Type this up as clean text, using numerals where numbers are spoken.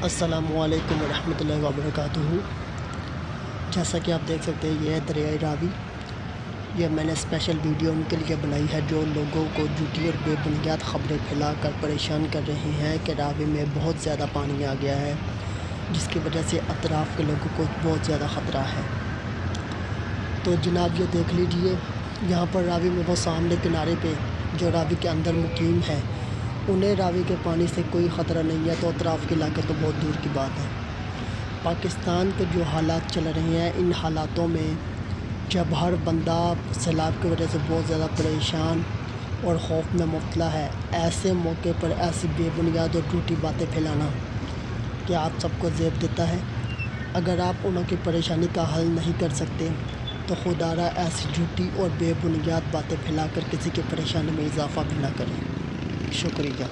अस्सलामुअलैकुम वरहमतुल्लाहि वबरकातुहू। जैसा कि आप देख सकते हैं, ये है दरियाए रावी। ये मैंने स्पेशल वीडियो उनके लिए बनाई है जो लोगों को झूठी और बेबुनियाद ख़बरें फैलाकर परेशान कर रहे हैं कि रावी में बहुत ज़्यादा पानी आ गया है, जिसकी वजह से अतराफ़ के लोगों को बहुत ज़्यादा ख़तरा है। तो जनाब ये देख लीजिए, यहाँ पर रावी में वो सामने किनारे पे जो रावी के अंदर मुकीम है, उन्हें रावी के पानी से कोई ख़तरा नहीं है, तो अतराफ़ के इलाके तो बहुत दूर की बात है। पाकिस्तान के जो हालात चल रहे हैं, इन हालातों में जब हर बंदा सैलाब की वजह से बहुत ज़्यादा परेशान और खौफ में मुब्तला है, ऐसे मौके पर ऐसी बेबुनियाद और झूठी बातें फैलाना क्या आप सबको ज़ेब देता है। अगर आप उनकी परेशानी का हल नहीं कर सकते तो खुदारा ऐसी झूठी और बेबुनियाद बातें फैलाकर किसी की परेशानी में इजाफ़ा भी ना करें। शुक्रिया।